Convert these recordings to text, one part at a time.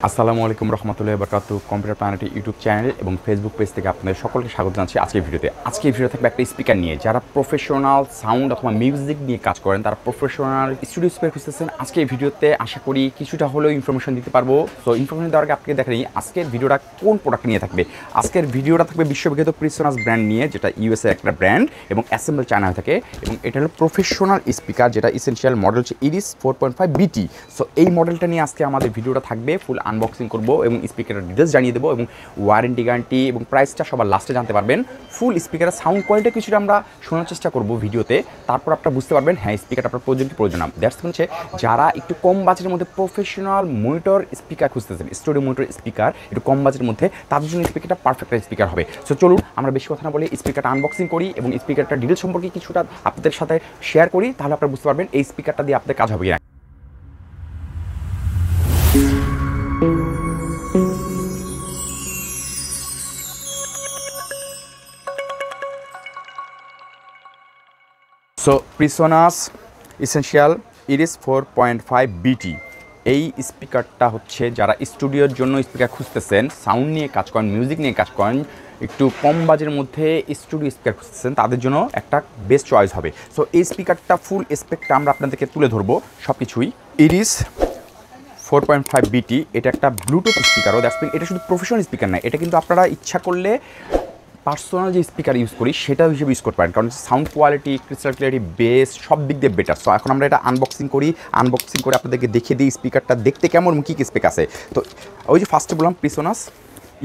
আসসালামু আলাইকুম রহমতুল্লাহি ওয়া বারাকাতুহু। কম্পিউটার প্ল্যানেট ইউটিউব চ্যানেল এবং ফেসবুক পেজ থেকে আপনাদের সকলকে স্বাগত জানাচ্ছি আজকের ভিডিওতে। আজকের ভিডিও থাকবে একটা স্পিকার নিয়ে। যারা প্রফেশনাল সাউন্ড অথবা মিউজিক নিয়ে কাজ করেন, তারা প্রফেশনাল স্টুডিও স্পিকার খুঁজতেছেন, আজকে এই ভিডিওতে আশা করি কিছুটা হলেও ইনফরমেশন দিতে পারবো। সো ইনফরমেশন দেওয়ার আগে আপনাকে দেখেন আজকের ভিডিওটা কোন প্রোডাক্ট নিয়ে থাকবে। আজকের ভিডিওটা থাকবে বিশ্ববিখ্যাত প্রিসোনাস ব্র্যান্ড নিয়ে, যেটা ইউএসএ একটা ব্র্যান্ড এবং অ্যাসেম্বল চায়না হয়ে থাকে, এবং এটা হলো প্রফেশনাল স্পিকার, যেটা ইসেনশিয়াল মডেল হচ্ছে ইরিস 4.5 বিটি। সো এই মডেলটা নিয়ে আজকে আমাদের ভিডিওটা থাকবে, ফুল আনবক্সিং করবো এবং স্পিকারের ডিটেলস জানিয়ে দেবো, এবং ওয়ারেন্টি গ্যারান্টি এবং প্রাইসটা সবার লাস্টে জানতে পারবেন। ফুল স্পিকারের সাউন্ড কোয়ালিটি কিছুটা আমরা শোনার চেষ্টা করবো ভিডিওতে, তারপর আপনারা বুঝতে পারবেন হ্যাঁ স্পিকারটা আপনার প্রয়োজন কি প্রয়োজন না। দ্যাটস হচ্ছে যারা একটু কম বাজেটের মধ্যে প্রফেশনাল মনিটর স্পিকার খুঁজতেছেন, স্টুডিও মনিটর স্পিকার একটু কম বাজেটের মধ্যে, তাদের জন্য স্পিকারটা পারফেক্ট স্পিকার হবে। সো চলুন আমরা বেশি কথা না বলে স্পিকারটা আনবক্সিং করি এবং স্পিকারটা ডিটেলস সম্পর্কে কিছুটা আপনাদের সাথে শেয়ার করি, তাহলে আপনারা বুঝতে পারবেন এই স্পিকারটা দিয়ে আপনাদের কাজ হবে কিনা। সো প্রিসোনাস ইসেনশিয়াল ইরিস 4.5 বিটি, এই স্পিকারটা হচ্ছে যারা স্টুডিওর জন্য স্পিকার খুঁজতেছেন, সাউন্ড নিয়ে কাজ করেন, মিউজিক নিয়ে কাজ করেন, একটু কম বাজেটের মধ্যে স্টুডিও স্পিকার খুঁজতেছেন, তাদের জন্য একটা বেস্ট চয়েস হবে। সো এই স্পিকারটা ফুল স্পেকটা আমরা আপনাদেরকে তুলে ধরবো সব কিছুই। ইরিস 4.5 বিটি, এটা একটা ব্লুটুথ স্পিকারও। দ্যাটস মিন এটা শুধু প্রফেশনাল স্পিকার না, এটা কিন্তু আপনারা ইচ্ছা করলে পার্সোনাল যে স্পিকার ইউজ করি সেটা হিসেবে ইউজ করতে পারেন, কারণ sound quality, crystal clarity, base সব দিক দিয়ে বেটার। সো এখন আমরা এটা আনবক্সিং করি, আনবক্সিং করে আপনাদেরকে দেখিয়ে দিই স্পিকারটা দেখতে কেমন, কী কী স্পেক আছে। তো ওই যে ফার্স্টে বললাম প্রিসোনাস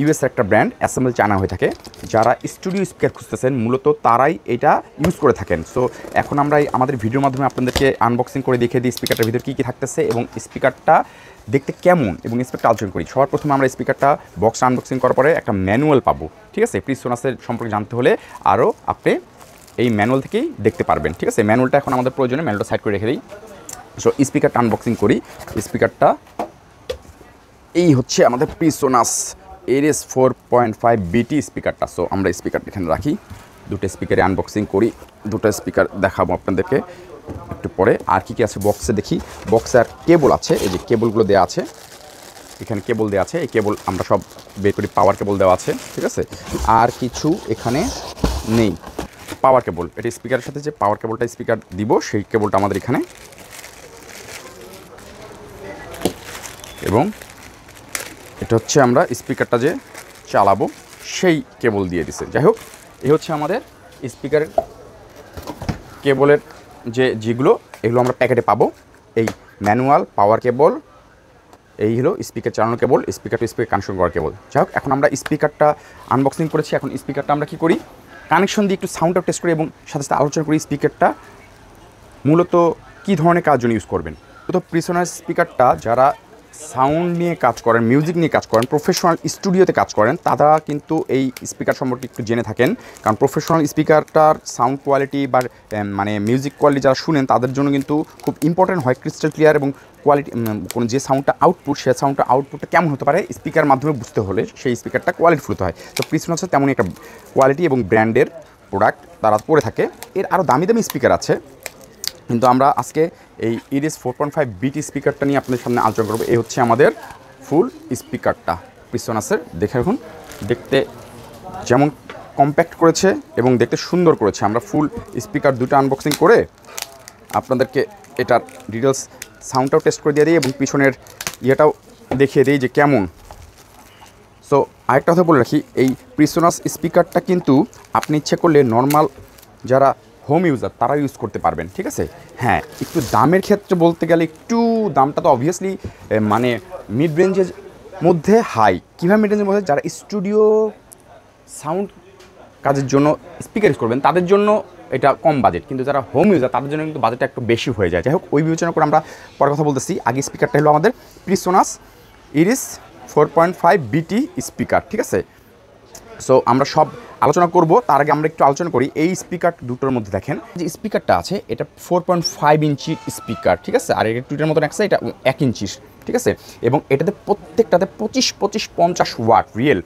ইউএস একটা ব্র্যান্ড, অ্যাসেম্বল চায়না হয়ে থাকে। যারা স্টুডিও স্পিকার খুঁজতেছেন মূলত তারাই এটা ইউজ করে থাকেন। সো এখন আমরা আমাদের ভিডিওর মাধ্যমে আপনাদেরকে আনবক্সিং করে দেখিয়ে দিই স্পিকারটার ভিতরে কী কী থাকতেছে এবং স্পিকারটা দেখতে কেমন এবং স্পিকারটা আলোচনা করি। সবার প্রথমে আমরা স্পিকারটা বক্স আনবক্সিং করার পরে একটা ম্যানুয়াল পাবো, ঠিক আছে। প্রিসোনাসের সম্পর্কে জানতে হলে আরও আপনি এই ম্যানুয়াল থেকেই দেখতে পারবেন, ঠিক আছে। ম্যানুয়ালটা এখন আমাদের প্রয়োজনে ম্যানুয়ালটা সাইড করে রেখে দিই। সো স্পিকারটা আনবক্সিং করি। স্পিকারটা এই হচ্ছে আমাদের প্রিসোনাস ইরিস 4.5 বিটি স্পিকারটা। সো আমরা স্পিকারটা এখানে রাখি, দুটো স্পিকারে আনবক্সিং করি, দুটো স্পিকার দেখাবো আপনাদেরকে একটু পরে। আর কী কী আছে বক্সে দেখি। বক্সে আর কেবল আছে, এই যে কেবলগুলো দেওয়া আছে, এখানে কেবল দেওয়া আছে, এই কেবল আমরা সব বের করি, পাওয়ার কেবল দেওয়া আছে, ঠিক আছে। আর কিছু এখানে নেই, পাওয়ার কেবল, এটা স্পিকারের সাথে যে পাওয়ার কেবলটা স্পিকার দিব সেই কেবলটা আমাদের এখানে, এবং এটা হচ্ছে আমরা স্পিকারটা যে চালাবো সেই কেবল দিয়ে দিছে। যাই হোক, এই হচ্ছে আমাদের স্পিকার কেবলের যেগুলো এগুলো আমরা প্যাকেটে পাবো। এই ম্যানুয়াল, পাওয়ার কেবল, এই হলো স্পিকার চালানোর কেবল, স্পিকার টু স্পিকার কানেকশন করার কেবল। যাই হোক, এখন আমরা স্পিকারটা আনবক্সিং করেছি। এখন স্পিকারটা আমরা কী করি, কানেকশন দিয়ে একটু সাউন্ডটা টেস্ট করি এবং সাথে সাথে আলোচনা করি স্পিকারটা মূলত কী ধরনের কাজ জন্য ইউজ করবেন। তো প্রিসোনাস স্পিকারটা যারা সাউন্ড নিয়ে কাজ করেন, মিউজিক নিয়ে কাজ করেন, প্রফেশনাল স্টুডিওতে কাজ করেন, তারা কিন্তু এই স্পিকার সম্পর্কে একটু জেনে থাকেন। কারণ প্রফেশনাল স্পিকারটার সাউন্ড কোয়ালিটি বা মানে মিউজিক কোয়ালিটি যারা শুনেন তাদের জন্য কিন্তু খুব ইম্পর্টেন্ট হয় ক্রিস্টাল ক্লিয়ার এবং কোয়ালিটি, কোনো যে সাউন্ডটা আউটপুট, সে সাউন্ডটা আউটপুটটা কেমন হতে পারে স্পিকার মাধ্যমে বুঝতে হলে সেই স্পিকারটা কোয়ালিটিফুল হতে হয়। তো প্রিসোনাস তেমনই একটা কোয়ালিটি এবং ব্র্যান্ডের প্রোডাক্ট তারা করে থাকে। এর আরও দামি দামি স্পিকার আছে, কিন্তু আমরা আজকে এই ইরিস 4.5 বিটি স্পিকারটা নিয়ে আপনাদের সামনে আলোচনা করবো। এই হচ্ছে আমাদের ফুল স্পিকারটা প্রিসোনাসের। দেখে এখন দেখতে যেমন কম্প্যাক্ট করেছে এবং দেখতে সুন্দর করেছে। আমরা ফুল স্পিকার দুটো আনবক্সিং করে আপনাদেরকে এটার ডিটেলস সাউন্ডটাও টেস্ট করে দিয়ে দিই এবং পিছনের ইয়েটাও দেখিয়ে দিই যে কেমন। সো আরেকটা কথা বলে রাখি, এই প্রিসোনাস স্পিকারটা কিন্তু আপনি ইচ্ছে করলে নর্মাল যারা হোম ইউজার তারা ইউজ করতে পারবেন, ঠিক আছে। হ্যাঁ, একটু দামের ক্ষেত্রে বলতে গেলে একটু দামটা তো অবভিয়াসলি মানে মিড রেঞ্জের মধ্যে হাই। কীভাবে মিড রেঞ্জের মধ্যে, যারা স্টুডিও সাউন্ড কাজের জন্য স্পিকার ইউজ করবেন তাদের জন্য এটা কম বাজেট, কিন্তু যারা হোম ইউজার তাদের জন্য কিন্তু বাজেটটা একটু বেশি হয়ে যায়। যাই হোক, ওই বিবেচনা করে আমরা পরে কথা বলতেছি। আগে স্পিকারটা হলো আমাদের প্রিসোনাস ইরিস 4.5 বিটি স্পিকার, ঠিক আছে। সো আমরা সব আলোচনা করব, তার আগে আমরা একটু আলোচনা করি এই স্পিকার দুটোর মধ্যে। দেখেন যে স্পিকারটা আছে এটা 4.5 ইঞ্চির স্পিকার, ঠিক আছে। আর এটা টুইটার মতন একটা, এটা 1 ইঞ্চির, ঠিক আছে। এবং এটাতে প্রত্যেকটাতে 25-50 ওয়াট, রিয়েল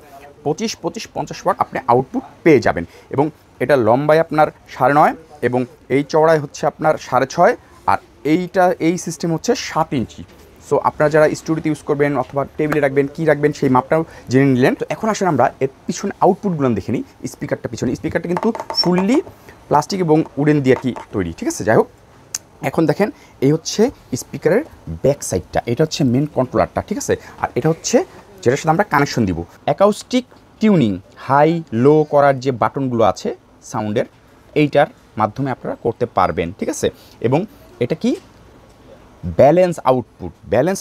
25-50 ওয়াট আপনি আউটপুট পেয়ে যাবেন। এবং এটা লম্বায় আপনার 9.5 এবং এই চওড়ায় হচ্ছে আপনার 6.5, আর এই সিস্টেম হচ্ছে 7 ইঞ্চি। সো আপনারা যারা স্টুডিওতে ইউজ করবেন অথবা টেবিলে রাখবেন কী রাখবেন সেই মাপটাও জেনে নিলেন। তো এখন আসলে আমরা এর পিছনে আউটপুটগুলো দেখে নিই। স্পিকারটা কিন্তু ফুললি প্লাস্টিক এবং উডেন দিয়ে কি তৈরি, ঠিক আছে। যাই হোক, এখন দেখেন এই হচ্ছে স্পিকারের ব্যাক সাইডটা, এটা হচ্ছে মেন কন্ট্রোলারটা, ঠিক আছে। আর এটা হচ্ছে যেটার সাথে আমরা কানেকশন দিব। অ্যাকাউস্টিক টিউনিং হাই লো করার যে বাটনগুলো আছে সাউন্ডের, এইটার মাধ্যমে আপনারা করতে পারবেন, ঠিক আছে। এবং এটা কি ব্যালেন্স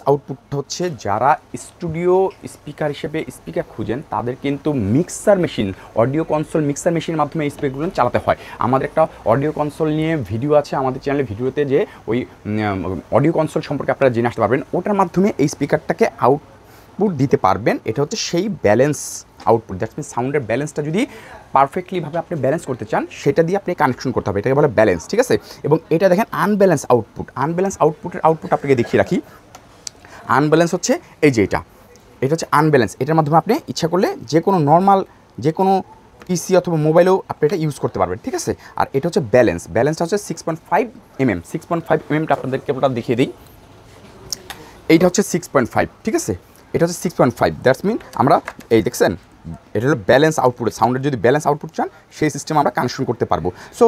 আউটপুটটা হচ্ছে যারা স্টুডিও স্পিকার হিসেবে স্পিকার খুঁজেন তাদের কিন্তু mixer machine, audio console mixer মেশিনের মাধ্যমে স্পিকারগুলো চালাতে হয়। আমাদের একটা অডিও কনসোল নিয়ে ভিডিও আছে আমাদের চ্যানেলে, ভিডিওতে যে ওই অডিও কনসোল সম্পর্কে আপনারা জেনে আসতে পারবেন। ওটার মাধ্যমে এই স্পিকারটাকে আউটপুট দিতে পারবেন। এটা হচ্ছে সেই ব্যালেন্স আউটপুট, দ্যাটস মিন সাউন্ডের ব্যালেন্সটা যদি পারফেক্টলিভাবে আপনি ব্যালেন্স করতে চান সেটা দিয়ে আপনি কানেকশন করতে হবে, এটাকে বলে ব্যালেন্স, ঠিক আছে। এবং এটা দেখেন আনব্যালেন্স আউটপুটের আউটপুট আপনাকে দেখিয়ে রাখি। আনব্যালেন্স হচ্ছে এই যে এটা হচ্ছে আনব্যালেন্স। এটার মাধ্যমে আপনি ইচ্ছা করলে যে কোনো নর্মাল যে কোনো পিসি অথবা মোবাইলেও আপনি এটা ইউজ করতে পারবেন, ঠিক আছে। আর এটা হচ্ছে ব্যালেন্সটা হচ্ছে 6.5 mm, 6.5 mm আপনাদের কেবলটা দেখিয়ে দিই। এইটা হচ্ছে 6.5, ঠিক আছে। এটা হচ্ছে 6.5, দ্যাটস মিন আমরা এই দেখছেন এটা হলো ব্যালেন্স আউটপুট। সাউন্ডের যদি ব্যালেন্স আউটপুট চান সেই সিস্টেম আমরা কানেকশন করতে পারবো। সো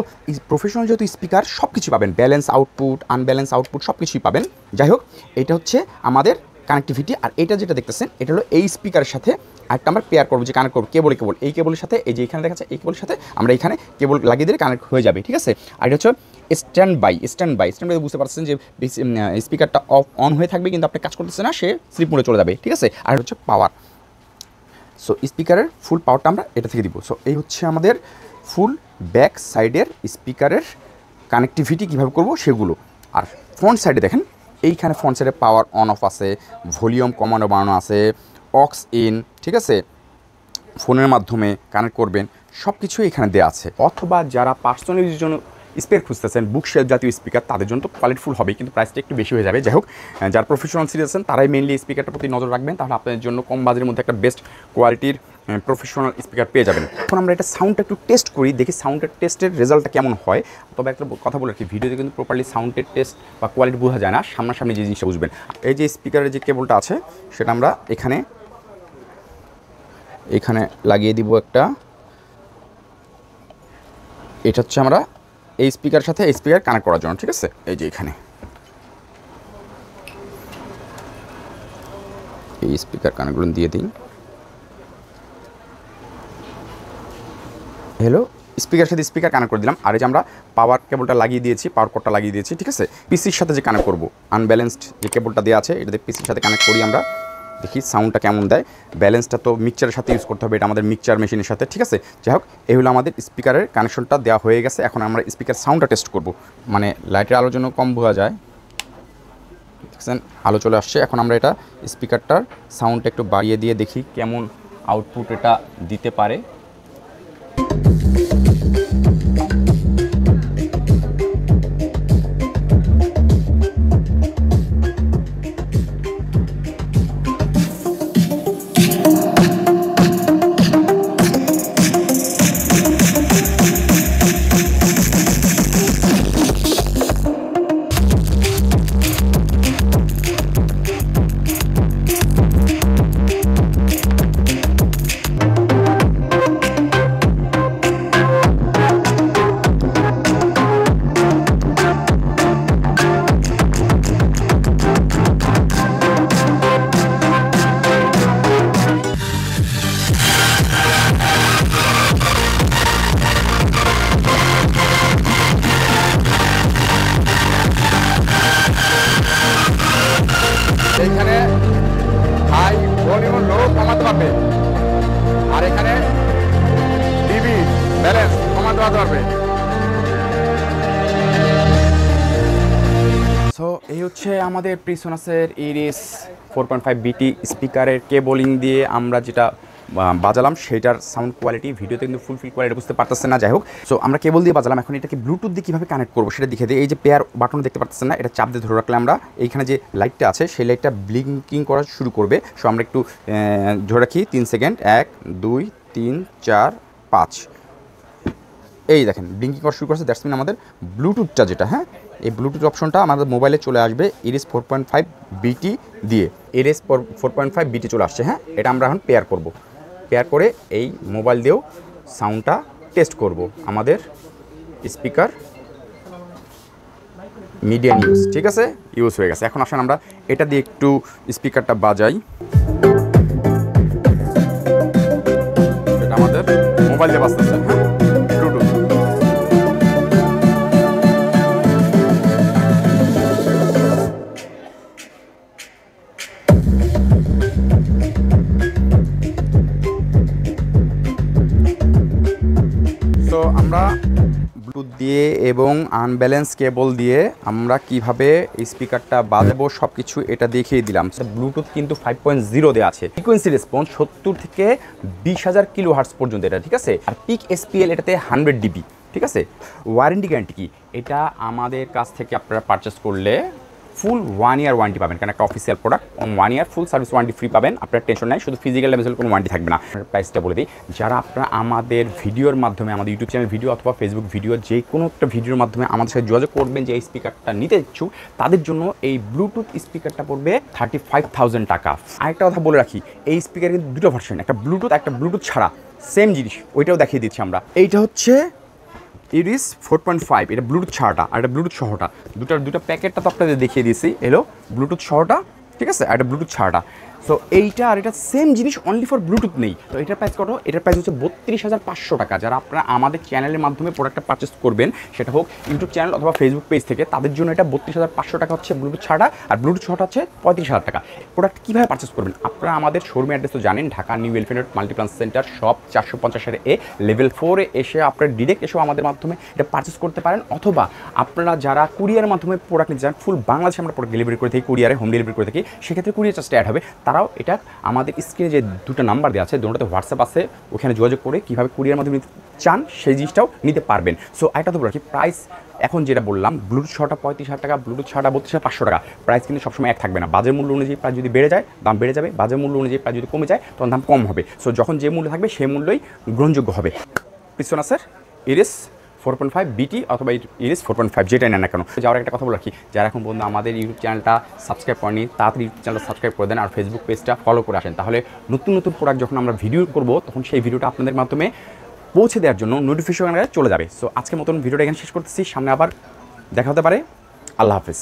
প্রফেশনাল যেহেতু স্পিকার সব কিছু পাবেন, ব্যালেন্স আউটপুট আনব্যালেন্স আউটপুট সব কিছুই পাবেন। যাই হোক, এটা হচ্ছে আমাদের কানেক্টিভিটি। আর এটা যেটা দেখতেছেন এটা হলো এই স্পিকারের সাথে আরেকটা আমরা পেয়ার করবো, যে কানেক্ট করবো কেবল এই কেবলের সাথে, এই যে এখানে দেখা যাচ্ছে এই কেবলের সাথে আমরা এখানে কেবল লাগিয়ে দিলে কানেক্ট হয়ে যাবে, ঠিক আছে। আর এটা হচ্ছে স্ট্যান্ড বাই বুঝতে পারছেন যে স্পিকারটা অন হয়ে থাকবে কিন্তু আপনি কাজ করতেছে না, সে স্লিপ মোডে চলে যাবে, ঠিক আছে। আর হচ্ছে পাওয়ার। সো স্পিকারের ফুল পাওয়ারটা আমরা এটা থেকে দিব। সো এই হচ্ছে আমাদের ফুল ব্যাক সাইডের স্পিকারের কানেক্টিভিটি কীভাবে করব সেগুলো। আর ফ্রন্ট সাইডে দেখেন এইখানে ফ্রন্ট সাইডে পাওয়ার অন অফ আছে, ভলিউম কমানো বাড়ানো আছে, অক্স ইন, ঠিক আছে, ফোনের মাধ্যমে কানেক্ট করবেন, সব কিছু এখানে দেওয়া আছে। অথবা যারা পার্সোনাল ইউজের জন্য স্পিকার খুঁজতেছেন বুক শেলফ জাতীয় স্পিকার, তাদের জন্য তো কোয়ালিটিফুল হবে কিন্তু প্রাইসটা একটু বেশি হয়ে যাবে। যাই হোক, যারা প্রফেশনাল সিরিজ আছেন তারাই মেনলি স্পিকারটার প্রতি নজর রাখবেন, তাহলে আপনাদের জন্য কম বাজেটের মধ্যে একটা বেস্ট কোয়ালিটির প্রফেশনাল স্পিকার পেয়ে যাবেন। এখন আমরা এটা সাউন্ডটা একটু টেস্ট করি, দেখি সাউন্ডের টেস্টের রেজাল্টটা কেমন হয়। তবে একটা কথা বলে রাখি, ভিডিওতে কিন্তু প্রপারলি সাউন্ডের টেস্ট বা কোয়ালিটি বোঝা যায় না, সামনাসামনি যে জিনিসটা বুঝবেন। এই যে স্পিকারের যে কেবলটা আছে সেটা আমরা এখানে লাগিয়ে দিব একটা। এটা হচ্ছে আমরা এই স্পিকারের সাথে এই স্পিকার কানেক্ট করার জন্য, ঠিক আছে। এই যে এখানে এই স্পিকার কানেক্টগুলো দিয়ে দিই। হ্যালো, স্পিকারের সাথে স্পিকার কানেক্ট করে দিলাম। আর এই যে আমরা পাওয়ার কেবলটা লাগিয়ে দিয়েছি, পাওয়ার কর্ডটা লাগিয়ে দিয়েছি, ঠিক আছে। পিসির সাথে যে কানেক্ট করবো, আনব্যালেন্সড যে কেবলটা দেওয়া আছে এটাতে পিসির সাথে কানেক্ট করি আমরা, দেখি সাউন্ডটা কেমন দেয়। ব্যালেন্সটা তো মিক্সচারের সাথে ইউজ করতে হবে, এটা আমাদের মিক্সচার মেশিনের সাথে, ঠিক আছে। যাই হোক, এই হলো আমাদের স্পিকারের কানেকশনটা দেওয়া হয়ে গেছে। এখন আমরা স্পিকার সাউন্ডটা টেস্ট করব, মানে লাইটের আলোর জন্য কম বোঝা যায়, দেখছেন আলো চলে আসছে। এখন আমরা এটা স্পিকারটার সাউন্ডটা একটু বাড়িয়ে দিয়ে দেখি কেমন আউটপুট এটা দিতে পারে। এখানে হাই ভলিউম লো কমাতে পারবে, আর এখানে ডিবি ব্যালেন্স কমাতে পারবে। সো এই হচ্ছে আমাদের প্রিসোনাসের ইরিস 4.5 বিটি স্পিকারের কেবলিং দিয়ে আমরা যেটা বাজালাম সেটার সাউন্ড কোয়ালিটি। ভিডিওতে কিন্তু ফুলফিল কোয়ালিটি বুঝতে পারতেছেন না। যাই হোক, সো আমরা কেবল দিয়ে বাজালাম, এখন এটাকে ব্লুটুথ দিয়ে কীভাবে কানেক্ট করবো সেটা দেখে দিই। এই যে পেয়ার বাটন দেখতে পাচ্ছেন না, এটা চাপ দিয়ে ধরে রাখলে আমরা এইখানে যে লাইটটা আছে সেই লাইটটা ব্লিঙ্কিং করা শুরু করবে। সো আমরা একটু ধরে রাখি 3 সেকেন্ড, 1 2 3 4 5, এই দেখেন ব্লিঙ্কিং করা শুরু করছে। দ্যাটস মিন আমাদের ব্লুটুথটা যেটা, হ্যাঁ এই ব্লুটুথ অপশনটা আমাদের মোবাইলে চলে আসবে ইরিস 4.5 বিটি দিয়ে। ইরিস 4.5 বিটি চলে আসছে। হ্যাঁ, এটা আমরা এখন পেয়ার করব। পেয়ার করে এই মোবাইল দিয়েও সাউন্ডটা টেস্ট করব আমাদের স্পিকার মিডিয়াম ইউজ। ঠিক আছে, ইউজ হয়ে গেছে। এখন আসেন আমরা এটা দিয়ে একটু স্পিকারটা বাজাই। এটা আমাদের মোবাইল দিয়ে বাজতেছে। হ্যাঁ, ব্লুটুথ। তো আমরা ব্লুটুথ দিয়ে এবং আনব্যালেন্স কেবল দিয়ে আমরা কিভাবে স্পিকারটা বাজাবো সব কিছু এটা দেখিয়ে দিলাম। ব্লুটুথ কিন্তু 5.0 দেওয়া আছে। ফ্রিকোয়েন্সি রেসপন্স 70 থেকে 20,000 কিলোহার্টজ পর্যন্ত এটা। ঠিক আছে, আর পিক SPL এটাতে 100 dB। ঠিক আছে, ওয়ারেন্টি গ্যারান্টি কি, এটা আমাদের কাছ থেকে আপনারা পারচেস করলে ফুল 1 ইয়ার ওয়ারেন্টি পাবেন, কারণ একটা অফিসিয়াল প্রোডাক্ট। 1 ইয়ার ফুল সার্ভিস ওয়ারেন্টি ফ্রি পাবেন, আপনার টেনশন নাই। শুধু ফিজিক্যাল লেভেলের কোনো ওয়ারেন্টি থাকবে না। প্রাইসটা বলে দিই, যারা আপনারা আমাদের ভিডিওর মাধ্যমে, আমাদের ইউটিউব চ্যানেল ভিডিও অথবা ফেসবুক ভিডিও, যে কোনো একটা ভিডিওর মাধ্যমে আমাদের সাথে যোগাযোগ করবেন যে এই স্পিকারটা নিতে ইচ্ছুক, তাদের জন্য এই ব্লুটুথ স্পিকারটা পড়বে 35,000 টাকা। আরেকটা কথা বলে রাখি, এই স্পিকার কিন্তু দুটো ভার্সন, একটা ব্লুটুথ, একটা ব্লুটুথ ছাড়া। সেম জিনিস, ওইটাও দেখিয়ে দিচ্ছি আমরা। এইটা হচ্ছে ইরিস 4.5, এটা ব্লুটুথ ছাড়াটা, আর এটা ব্লুটুথ সহটা। দুটো প্যাকেটটা তো আপনাদের দেখিয়ে দিয়েছি। এলো ব্লুটুথ সহটা, ঠিক আছে, আর এটা ব্লুটুথ ছাড়াটা। সো এইটা আর এটা সেম জিনিস, অনলি ফর ব্লুটুথ নেই। তো এটার প্রাইস কত? এটার প্রাইস হচ্ছে 32,500 টাকা। যারা আপনারা আমাদের চ্যানেলের মাধ্যমে প্রোডাক্টটা পারচেস করবেন, সেটা হোক ইউটিউব চ্যানেল অথবা ফেসবুক পেজ থেকে, তাদের জন্য এটা 32,500 টাকা হচ্ছে ব্লুটুথ ছাড়া, আর ব্লুটুথ ছাড়াটা হচ্ছে 35,000 টাকা। প্রোডাক্ট কীভাবে পারচেস করবেন? আপনারা আমাদের শোরুম অ্যাড্রেস তো জানেন, Dhaka new elephant road Multiplan centre, shop 450 level 4 এসে আপনারা ডিরেক্ট এসেও আমাদের মাধ্যমে এটা পারচেস করতে পারেন। অথবা আপনারা যারা কুরিয়ারের মাধ্যমে প্রোডাক্ট নিতে চান, ফুল বাংলাদেশে আমরা প্রোডাক্ট ডেলিভারি করে থাকি, কুরিয়ারে হোম ডেলিভারি করে থাকি, সেক্ষেত্রে কুরিয়ার চার্জটা অ্যাড হবে। তারাও এটা আমাদের স্ক্রিনে যে দুটো নাম্বার দেওয়া আছে, দুটোতে হোয়াটসঅ্যাপ আছে, ওখানে যোগাযোগ করে কীভাবে কুরিয়ার মাধ্যমে নিতে চান সেই জিনিসটাও নিতে পারবেন। সো এটা তো বলো কি, প্রাইস এখন যেটা বললাম, ব্লুটুথ ছাড়াটা 35,000 টাকা, ব্লুটুথ ছাড়াটা 32,500 টাকা। প্রাইস কিন্তু সবসময় এক থাকবে না। বাজার মূল্য অনুযায়ী প্রাইস যদি বেড়ে যায়, দাম বেড়ে যাবে। বাজার মূল্য অনুযায়ী প্রাইস যদি কমে যায়, তখন দাম কম হবে। সো যখন যে মূল্য থাকবে সেই মূল্যই গ্রহণযোগ্য হবে। পিছনে স্যার ইরিস 4.5 বিটি অথবা ইরিস 4.5 যেটাই নেন না কেন। যাওয়ার একটা কথা বলে রাখি, যারা এখন পর্যন্ত আমাদের ইউটিউব চ্যানেলটা সাবস্ক্রাইব করেনি, তাড়াতাড়ি ইউটিউব চ্যানেলটা সাবস্ক্রাইব করে দেন আর ফেসবুক পেজটা ফলো করে আসেন। তাহলে নতুন নতুন প্রোডাক্ট যখন আমরা ভিডিও করব, তখন সেই ভিডিওটা আপনাদের মাধ্যমে পৌঁছে দেওয়ার জন্য নোটিফিকেশন চলে যাবে। সো আজকের মতন ভিডিওটা এখানে শেষ করতেছি। সামনে আবার দেখা হতে পারে। আল্লাহ হাফেজ।